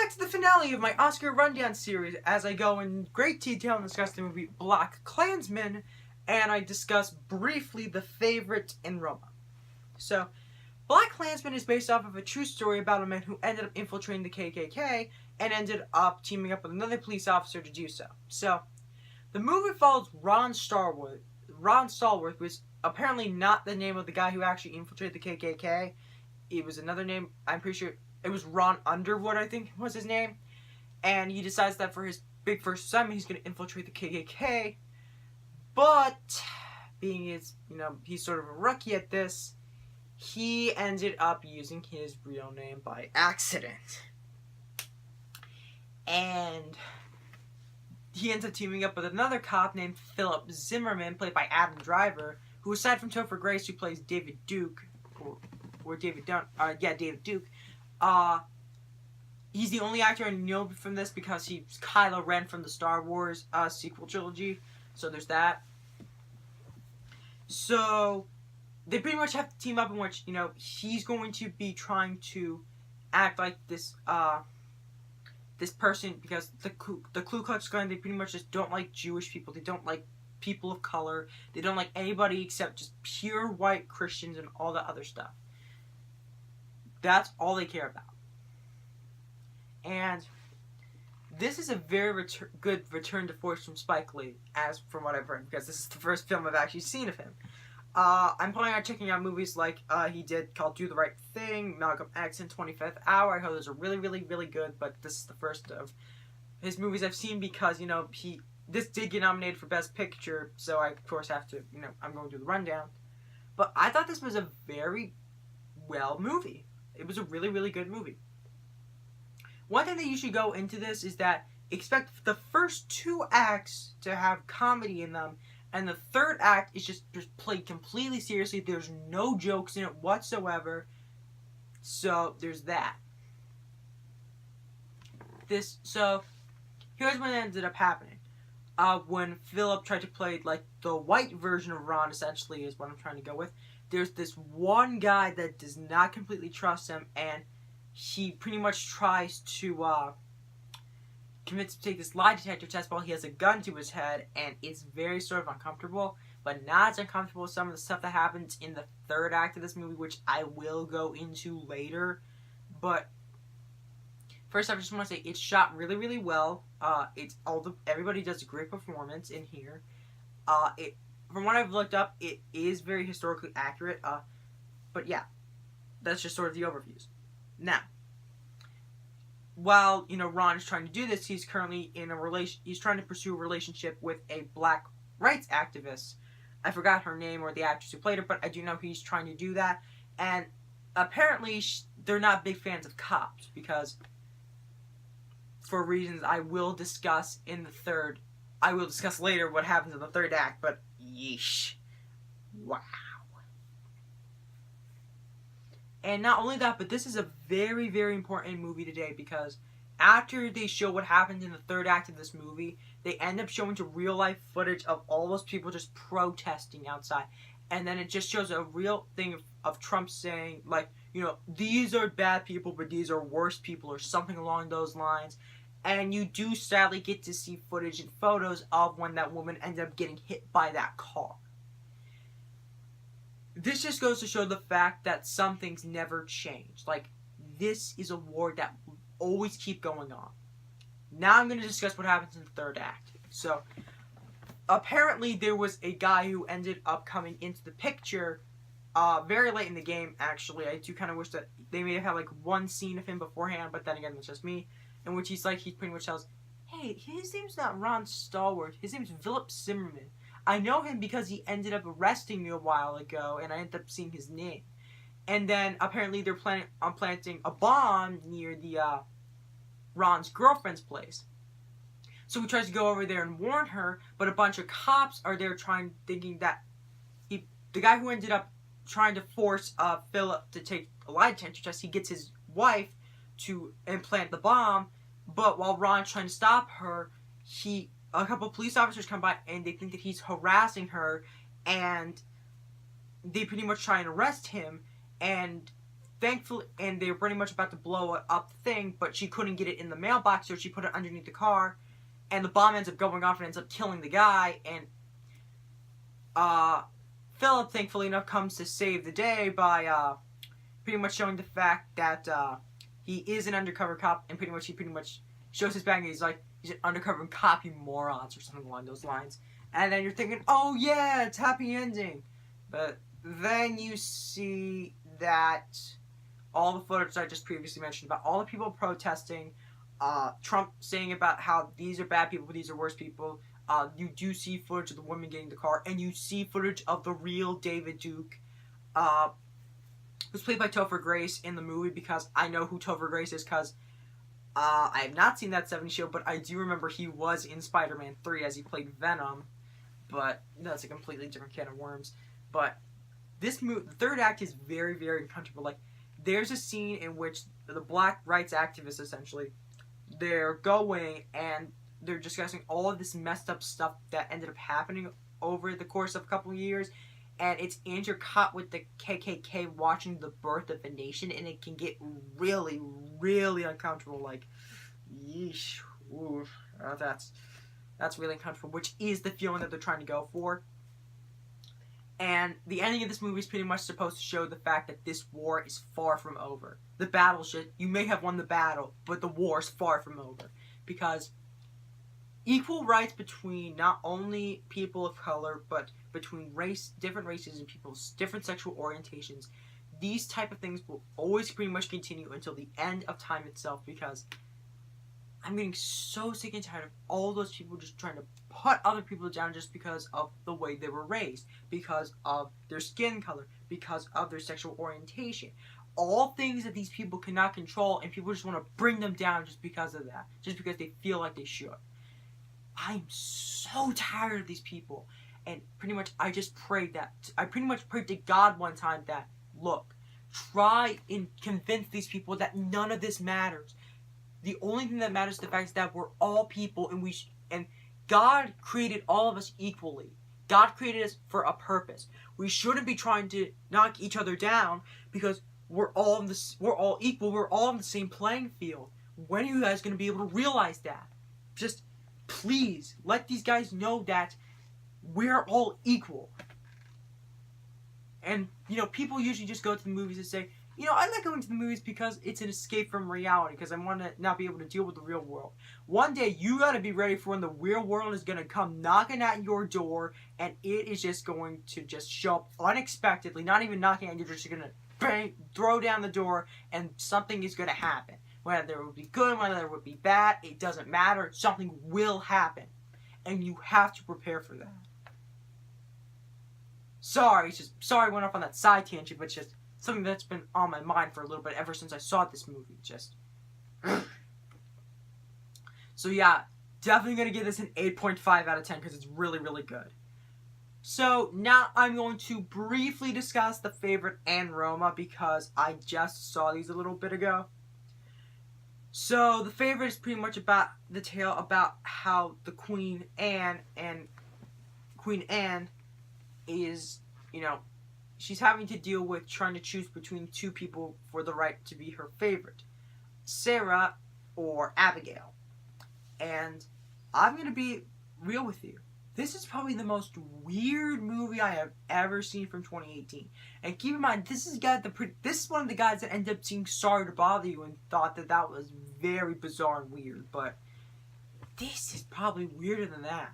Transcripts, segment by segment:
back to the finale of my Oscar Rundown series as I go in great detail and discuss the movie BlacKkKlansman, and I discuss briefly the favorite in Roma. So, BlacKkKlansman is based off of a true story about a man who ended up infiltrating the KKK and ended up teaming up with another police officer to do so. So, the movie follows Ron Stallworth. Ron Stallworth was apparently not the name of the guy who actually infiltrated the KKK. It was another name. I'm pretty sure it was Ron Underwood, I think was his name. And he decides that for his big first assignment, he's going to infiltrate the KKK. But, being he's sort of a rookie at this, he ended up using his real name by accident. And he ends up teaming up with another cop named Philip Zimmerman, played by Adam Driver, who, aside from Topher Grace, who plays David Duke, David Duke, he's the only actor I know from this because he's Kylo Ren from the Star Wars sequel trilogy. So there's that. So they pretty much have to team up in which, he's going to be trying to act like this person, because the Ku Klux Klan, they pretty much just don't like Jewish people. They don't like people of color. They don't like anybody except just pure white Christians and all that other stuff. That's all they care about. And this is a very good return to force from Spike Lee, as from what I've heard, because this is the first film I've actually seen of him. I'm planning on checking out movies like he did called Do the Right Thing, Malcolm X, and 25th Hour. I heard those are really, really, really good, but this is the first of his movies I've seen because, this did get nominated for Best Picture, so I, of course, have to, I'm going to do the rundown. But I thought this was a very well movie. It was a really, really good movie. One thing that you should go into this is that expect the first 2 acts to have comedy in them, and the third act is just played completely seriously. There's no jokes in it whatsoever. So there's that. So here's what ended up happening. When Philip tried to play like the white version of Ron, essentially is what I'm trying to go with. There's this one guy that does not completely trust him, and he pretty much tries to convince him to take this lie detector test while he has a gun to his head, and it's very sort of uncomfortable, but not as uncomfortable as some of the stuff that happens in the third act of this movie, which I will go into later. But first off, I just want to say it's shot really, really well. Everybody does a great performance in here. From what I've looked up, it is very historically accurate. But yeah, that's just sort of the overviews. Now, while Ron is trying to do this, he's currently in he's trying to pursue a relationship with a black rights activist. I forgot her name or the actress who played her, but I do know he's trying to do that. And apparently, they're not big fans of cops because, for reasons I will discuss later what happens in the third act. But yeesh, wow. And not only that, but this is a very, very important movie today because after they show what happens in the third act of this movie, they end up showing real life footage of all those people just protesting outside. And then it just shows a real thing of Trump saying, like, these are bad people, but these are worse people, or something along those lines. And you do sadly get to see footage and photos of when that woman ended up getting hit by that car. This just goes to show the fact that some things never change. Like, this is a war that will always keep going on. Now I'm going to discuss what happens in the third act. So, apparently there was a guy who ended up coming into the picture very late in the game, actually. I do kind of wish that they may have had, like, one scene of him beforehand, but then again, it's just me. In which he pretty much tells, hey, his name's not Ron Stallworth. His name's Philip Zimmerman. I know him because he ended up arresting me a while ago, and I ended up seeing his name. And then, apparently, they're planning on planting a bomb near the, Ron's girlfriend's place. So he tries to go over there and warn her, but a bunch of cops are there thinking that the guy who ended up trying to force, Philip to take a lie detector test, he gets his wife to implant the bomb, but while Ron's trying to stop her, a couple of police officers come by and they think that he's harassing her, and they pretty much try and arrest him, and thankfully, and they were pretty much about to blow up the thing, but she couldn't get it in the mailbox, so she put it underneath the car, and the bomb ends up going off and ends up killing the guy, and Philip, thankfully enough, comes to save the day by pretty much showing the fact that he is an undercover cop, and he pretty much shows his bag, and he's like, he's an undercover cop, you morons, or something along those lines. And then you're thinking, oh yeah, it's happy ending. But then you see that all the footage I just previously mentioned about all the people protesting, Trump saying about how these are bad people, these are worse people. You do see footage of the woman getting the car, and you see footage of the real David Duke, who's played by Topher Grace in the movie, because I know who Topher Grace is, because I have not seen that 70s show, but I do remember he was in Spider-Man 3 as he played Venom, but that's a completely different can of worms. But this movie, the third act is very, very uncomfortable. Like, there's a scene in which the black rights activists, essentially, they're going and they're discussing all of this messed up stuff that ended up happening over the course of a couple of years, and it's intercut with the KKK watching the birth of a nation, and it can get really, really uncomfortable. Like, yeesh, ooh, that's really uncomfortable, which is the feeling that they're trying to go for. And the ending of this movie is pretty much supposed to show the fact that this war is far from over. The battle you may have won the battle, but the war is far from over. Because equal rights between not only people of color, but between different races and people's different sexual orientations, these type of things will always pretty much continue until the end of time itself, because I'm getting so sick and tired of all those people just trying to put other people down just because of the way they were raised, because of their skin color, because of their sexual orientation. All things that these people cannot control, and people just want to bring them down just because of that, just because they feel like they should. I'm so tired of these people, and pretty much I pretty much prayed to God one time that, look, try and convince these people that none of this matters. The only thing that matters is the fact that we're all people, and God created all of us equally. God created us for a purpose. We shouldn't be trying to knock each other down because we're all equal. We're all on the same playing field. When are you guys going to be able to realize that? Just please let these guys know that we're all equal. And people usually just go to the movies and say, I like going to the movies because it's an escape from reality, because I want to not be able to deal with the real world. One day, you got to be ready for when the real world is going to come knocking at your door, and it is just going to just show up unexpectedly, not even knocking at you, just going to bang, throw down the door, and something is going to happen. Whether it would be good, whether it would be bad, it doesn't matter. Something will happen, and you have to prepare for that. Sorry, I went off on that side tangent, but just something that's been on my mind for a little bit ever since I saw this movie. So yeah, definitely going to give this an 8.5 out of 10 because it's really, really good. So now I'm going to briefly discuss The Favorite and Roma because I just saw these a little bit ago. So The Favorite is pretty much about the tale about how the Queen Anne is, she's having to deal with trying to choose between two people for the right to be her favorite, Sarah or Abigail. And I'm going to be real with you. This is probably the most weird movie I have ever seen from 2018. And keep in mind, this is one of the guys that ended up seeing Sorry to Bother You and thought that was very bizarre and weird. But this is probably weirder than that.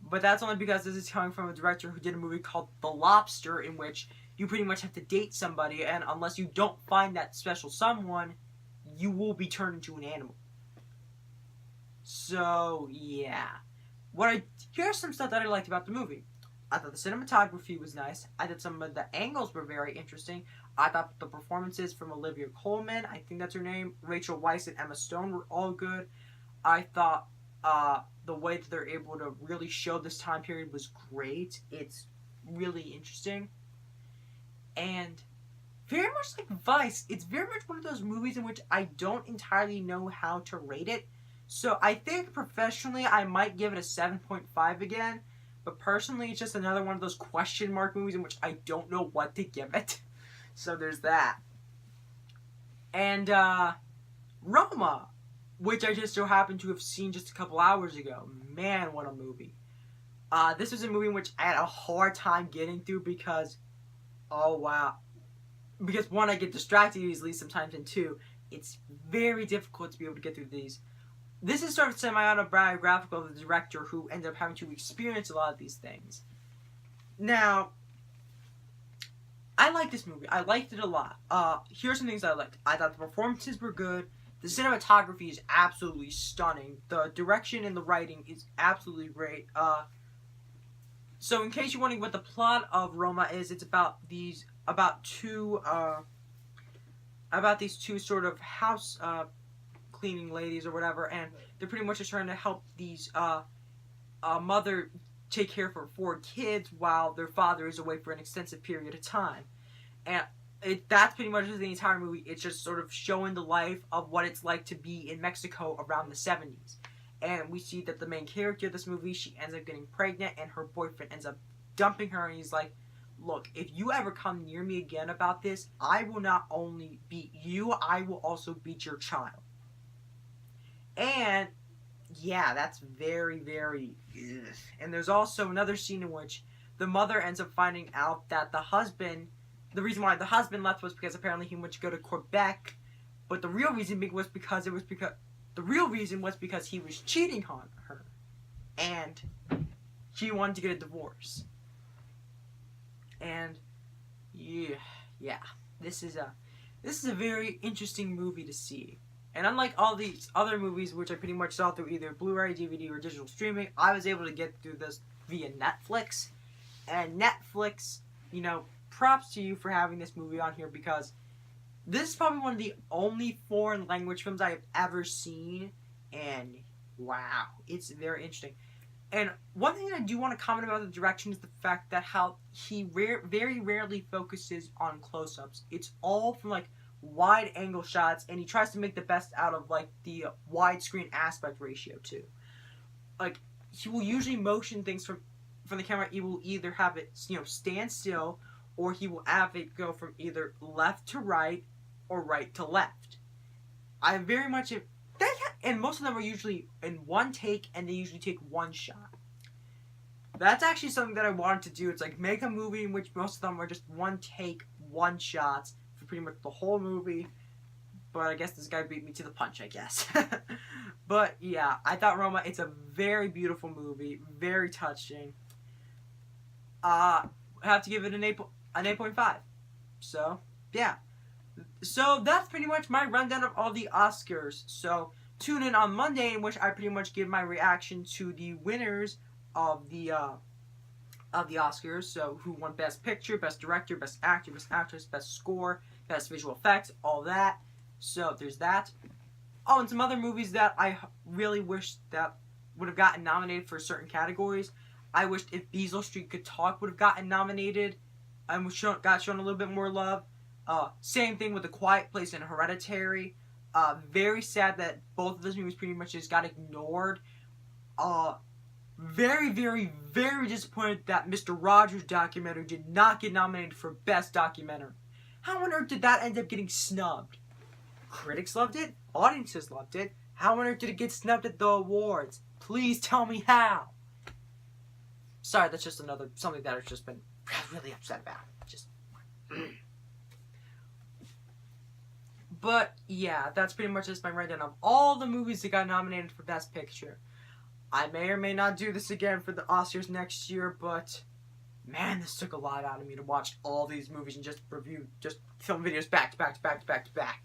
But that's only because this is coming from a director who did a movie called The Lobster, in which you pretty much have to date somebody, and unless you don't find that special someone, you will be turned into an animal. So, yeah. Here's some stuff that I liked about the movie. I thought the cinematography was nice. I thought some of the angles were very interesting. I thought the performances from Olivia Colman, I think that's her name, Rachel Weisz and Emma Stone were all good. I thought the way that they're able to really show this time period was great. It's really interesting. And very much like Vice, it's very much one of those movies in which I don't entirely know how to rate it. So I think professionally I might give it a 7.5 again. But personally, it's just another one of those question mark movies in which I don't know what to give it. So there's that. And Roma, which I just so happened to have seen just a couple hours ago. Man, what a movie. This was a movie in which I had a hard time getting through because, oh wow. Because one, I get distracted easily sometimes, and two, it's very difficult to be able to get through these. This is sort of semi-autobiographical of the director who ended up having to experience a lot of these things. Now, I like this movie. I liked it a lot. Here's some things I liked. I thought the performances were good. The cinematography is absolutely stunning. The direction and the writing is absolutely great. So in case you're wondering what the plot of Roma is, it's about these two sort of house cleaning ladies or whatever, and they're pretty much just trying to help these mother take care of her 4 kids while their father is away for an extensive period of time. And that's pretty much the entire movie. It's just sort of showing the life of what it's like to be in Mexico around the 70s. And we see that the main character of this movie, she ends up getting pregnant, and her boyfriend ends up dumping her, and he's like, look, if you ever come near me again about this, I will not only beat you, I will also beat your child. And yeah, that's very, very ugh. And there's also another scene in which the mother ends up finding out that the reason why the husband left was because apparently he went to go to Quebec, but the real reason was because he was cheating on her, and she wanted to get a divorce. And yeah, this is a very interesting movie to see. And unlike all these other movies, which I pretty much saw through either Blu-ray, DVD, or digital streaming, I was able to get through this via Netflix. And Netflix, props to you for having this movie on here, because this is probably one of the only foreign language films I have ever seen. And wow, it's very interesting. And one thing I do want to comment about the direction is the fact that how he very rarely focuses on close-ups. It's all from wide angle shots, and he tries to make the best out of the widescreen aspect ratio too. He will usually motion things from the camera. He will either have it stand still, or he will have it go from either left to right or right to left. I very much and most of them are usually in one take, and they usually take one shot. That's actually something that I wanted to do. It's make a movie in which most of them are just one take, one shots for pretty much the whole movie. But I guess this guy beat me to the punch, I guess. But yeah, I thought Roma, it's a very beautiful movie, very touching. I have to give it an 8.5. So, yeah. So that's pretty much my rundown of all the Oscars. So tune in on Monday, in which I pretty much give my reaction to the winners of the Oscars. So who won Best Picture, Best Director, Best Actor, Best Actress, Best Score, Best Visual Effects, all that. So there's that. Oh, and some other movies that I really wish that would have gotten nominated for certain categories. I wished If Beale Street Could Talk would have gotten nominated and got shown a little bit more love. Same thing with A Quiet Place and Hereditary. Very sad that both of those movies pretty much just got ignored. Very, very, very disappointed that Mr. Rogers' documentary did not get nominated for Best Documentary. How on earth did that end up getting snubbed? Critics loved it. Audiences loved it. How on earth did it get snubbed at the awards? Please tell me how. Sorry, that's just something that I've just been really upset about. But yeah, that's pretty much just my rundown of all the movies that got nominated for Best Picture. I may or may not do this again for the Oscars next year, but man, this took a lot out of me to watch all these movies and just film videos back to back.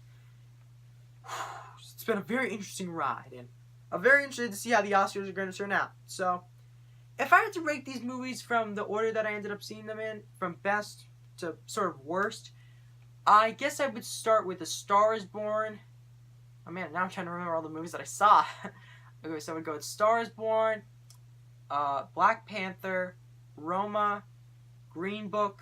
It's been a very interesting ride, and I'm very interested to see how the Oscars are going to turn out. So, if I had to rate these movies from the order that I ended up seeing them in, from best to sort of worst, I guess I would start with A Star Is Born. Oh man, now I'm trying to remember all the movies that I saw. Okay, so I would go with Star Is Born, Black Panther, Roma, Green Book,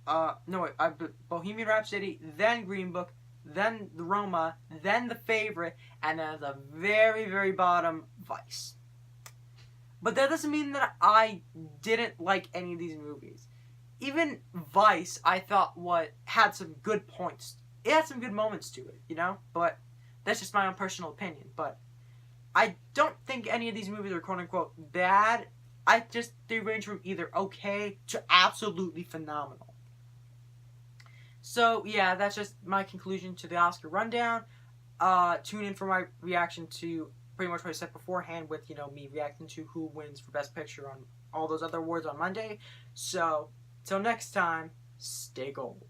Bohemian Rhapsody, then Green Book, then the Roma, then The Favorite, and then at the very, very bottom, Vice. But that doesn't mean that I didn't like any of these movies. Even Vice, I thought had some good points it had some good moments to it, you know? But that's just my own personal opinion. But I don't think any of these movies are quote-unquote bad. They range from either okay to absolutely phenomenal. So, yeah, that's just my conclusion to the Oscar rundown. Tune in for my reaction to pretty much what I said beforehand with, me reacting to who wins for Best Picture on all those other awards on Monday. So, till next time, stay gold.